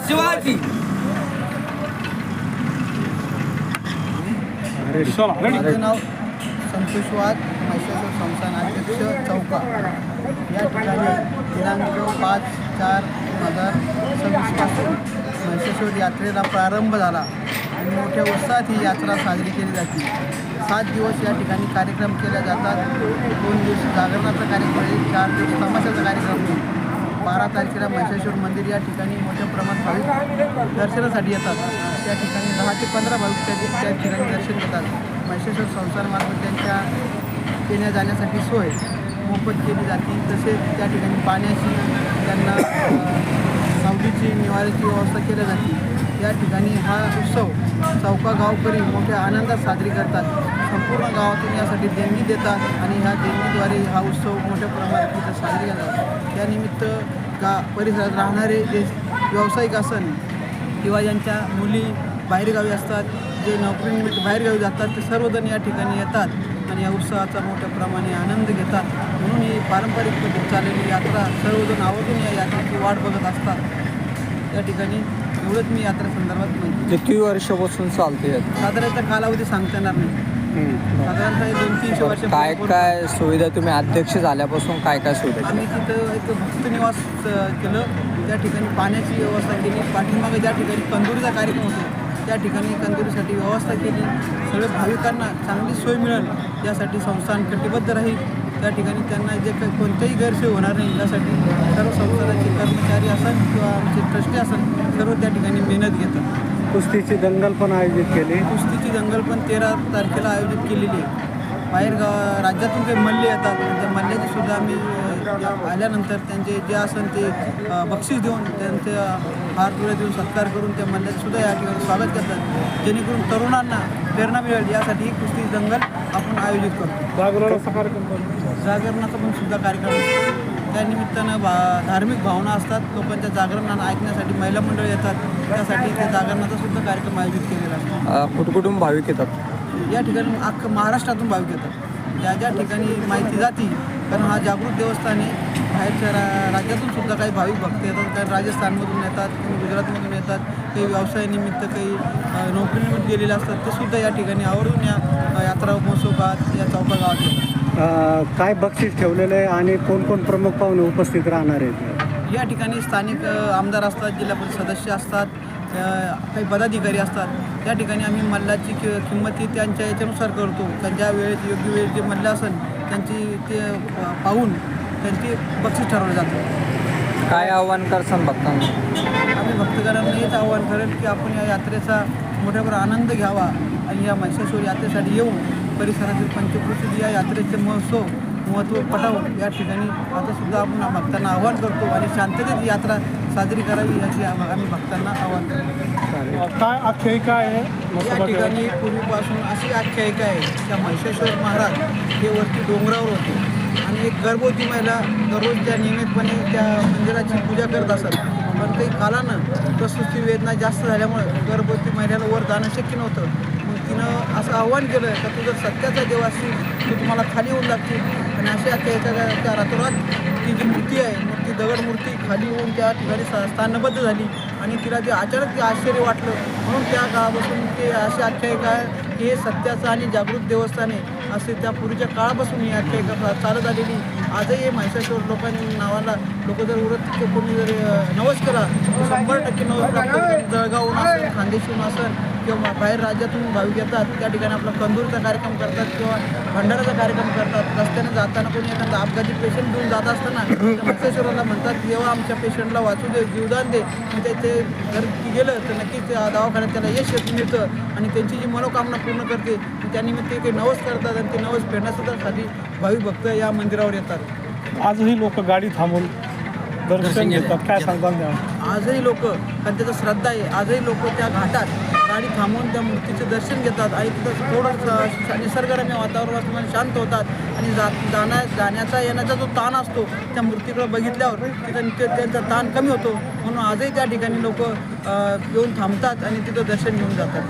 शिवाजी. माझं नाव संतोष वाघ, महिषासूर संस्थान अध्यक्ष चौका. या ठिकाणी दिनांक 5/4/2026 पासून महिषासूर यात्रेला प्रारंभ झाला आणि मोठ्या उत्साहात ही यात्रा साजरी केली जाते. 7 दिवस या ठिकाणी कार्यक्रम केले जातात. 2 दिवस जागरणाचा कार्यक्रम आहे, 4 दिवस तमाशाचा कार्यक्रम आहे. 12 तारखेला महिषासूर मंदिर या ठिकाणी मोठ्या प्रमाणात भाविक दर्शनासाठी येतात. त्या ठिकाणी 10 ते 15 भाविक त्या ठिकाणी दर्शन घेतात. महिषासूर संस्थानामार्फत त्यांच्या येण्या जाण्यासाठी सोय मोफत केली जाते. तसेच त्या ठिकाणी पाण्याची त्यांना सावलीची निवाऱ्याची व्यवस्था केली जाते. या ठिकाणी हा उत्सव चौका गावकरी मोठ्या आनंदात साजरी करतात. संपूर्ण गावातून यासाठी देणगी देतात आणि ह्या देणगीद्वारे हा उत्सव मोठ्या प्रमाणात तिथं साजरी करतात. त्यानिमित्त परिसरात राहणारे जे व्यावसायिक असन किंवा ज्यांच्या मुली बाहेरगावी असतात, जे नोकरीनिमित्त बाहेरगावी जातात, ते सर्वजण या ठिकाणी येतात आणि या उत्सवाचा मोठ्या प्रमाणे आनंद घेतात. म्हणून ही पारंपरिक पद्धत चाललेली यात्रा सर्वजण आवर्जून या यात्रेची वाट बघत असतात. या ठिकाणी एवढंच मी यात्रेसंदर्भात माहिती. किती वर्षापासून चालते? साधारणतः कालावधी सांगता येणार नाही. साधारणतः 200-300 वर्ष. काय काय सुविधा तुम्ही अध्यक्ष झाल्यापासून काय काय सुविधा? आम्ही तिथं एक भक्तनिवास केलं. त्या ठिकाणी पाण्याची व्यवस्था केली. पाठीमागे ज्या ठिकाणी कंदुरीचा कार्यक्रम होतो त्या ठिकाणी कंदुरीसाठी व्यवस्था केली. सगळ्या भाविकांना चांगली सोय मिळेल यासाठी संस्थान कटिबद्ध राहील. त्या ठिकाणी त्यांना जे काही कोणत्याही गैरसोय होणार नाही यासाठी सर्व संस्थानाचे कर्मचारी असन किंवा आमचे ट्रस्टी असन सर्व त्या ठिकाणी मेहनत घेतात. कुस्तीची दंगल पण आयोजित केली. कुस्तीची दंगल पण 13 तारखेला आयोजित केलेली आहे. बाहेर राज्यातून काही मल्ले येतात. त्या मल्ल्याची सुद्धा आम्ही आल्यानंतर त्यांचे जे असन ते बक्षीस देऊन त्यांचे हार तुळे देऊन सत्कार करून त्या मल्ल्याचं सुद्धा या ठिकाणी स्वागत करतात. जेणेकरून तरुणांना प्रेरणा मिळेल यासाठी ही कुस्ती दंगल आपण आयोजित करतो. जागरणाचा पण सुद्धा कार्यक्रम असतो. त्यानिमित्तानं धार्मिक भावना असतात. लोकांच्या जागरणांना ऐकण्यासाठी महिला मंडळ येतात. त्यासाठी त्या जागरणाचा सुद्धा कार्यक्रम आयोजित केलेला असतो. कुठून भाविक येतात? या ठिकाणी अख्खं महाराष्ट्रातून भाविक येतात. ज्या ज्या ठिकाणी माहिती जाती, कारण हा जागृत देवस्थान आहे. बाहेरच्या राज्यातून सुद्धा काही भाविक भक्त येतात. काही राजस्थानमधून येतात, काही गुजरातमधून येतात, काही व्यवसायानिमित्त, काही नोकरीनिमित्त गेलेले असतात. ते सुद्धा या ठिकाणी आवर्जून या यात्रा महोत्सव काळात या चौका गावात येतात. काय बक्षीस ठेवलेलं आहे आणि कोण कोण प्रमुख पाहुणे उपस्थित राहणार आहेत? या ठिकाणी स्थानिक आमदार असतात, जिल्हा परिषद सदस्य असतात, काही पदाधिकारी असतात. त्या ठिकाणी आम्ही मल्लाची किंमत ही त्यांच्या याच्यानुसार करतो. त्यांच्या वेळेत योग्य वेळेत जे मल्ल असेल त्यांची ते पाहून त्यांची बक्षीस ठरवलं जातं. काय आव्हान करसान भक्तांना? आम्ही भक्तगणांना हेच आव्हान करेल की आपण या यात्रेचा मोठ्याभर आनंद घ्यावा आणि या महिषासूर यात्रेसाठी येऊन परिसरातील पंचक्रोशीतील या यात्रेचे महत्त्व पटावून या ठिकाणी आतासुद्धा आपण भक्तांना आवाहन करतो आणि शांततेत ही यात्रा साजरी करावी याची आम्ही भक्तांना आवाहन करतो. काय आख्यायिका आहे? या ठिकाणी पूर्वीपासून अशी आख्यायिका आहे त्या महिषासूर महाराज हे वरती डोंगरावर होते आणि एक गर्भवती महिला दररोज त्या नियमितपणे त्या मंदिराची पूजा करत असत. पण काही कालानं प्रसूती वेदना जास्त झाल्यामुळे गर्भवती महिलेला वर जाणं शक्य नव्हतं. मग तिनं असं आव्हान केलं का तू जर सत्याचा देव असशील तर तुम्हाला खाली येऊन लागतील. आणि अशी आख्यायिका त्या रातोरात ती जी मूर्ती आहे ती दगड मूर्ती खाली होऊन त्या ठिकाणी स्थानबद्ध झाली आणि तिला ते अचानक ते आश्चर्य वाटलं. म्हणून त्या काळापासून ते अशी आख्यायिका आहे की हे सत्याचं आणि जागृत देवस्थान आहे असे त्या पूर्वीच्या काळापासून ही आख्यायिका चालत आलेली. आजही हे महिषासूर लोकांच्या नावाला लोक जर उरत कोणी जर नवस करा 100% नवस प्राप्त. जळगावहून असेल, खानदेशीहून असेल किंवा बाहेर राज्यातून भाविक येतात. त्या ठिकाणी आपला कंदूरचा कार्यक्रम करतात किंवा भंडाराचा कार्यक्रम करतात. रस्त्याने जाताना कोणी एखादा अपघाती पेशंट घेऊन जात असताना महिषासुराला म्हणतात देवा आमच्या पेशंटला वाचू दे, जीवदान दे. ते जर गेलं तर नक्कीच दवाखान्यात त्याला यश मिळतं आणि त्यांची जी मनोकामना पूर्ण करते. त्यानिमित्त काही नवस करतात आणि ते नवस फेडण्यासाठी भाविक भक्त या मंदिरावर येतात. आजही लोक गाडी थांबून दर्शन घेतात. काय सांगतात? आजही लोक, कारण त्याचं श्रद्धा आहे, आजही लोक त्या घाटात गाडी थांबवून त्या मूर्तीचं दर्शन घेतात आणि तिथं थोडं निसर्गरम्य वातावरण असल्यामुळे शांत होतात आणि जाण्याचा येण्याचा जो ताण असतो त्या मूर्तीकडे बघितल्यावर तिथं त्यांचा ताण कमी होतो. म्हणून आजही त्या ठिकाणी लोक येऊन थांबतात आणि तिथं दर्शन घेऊन जातात.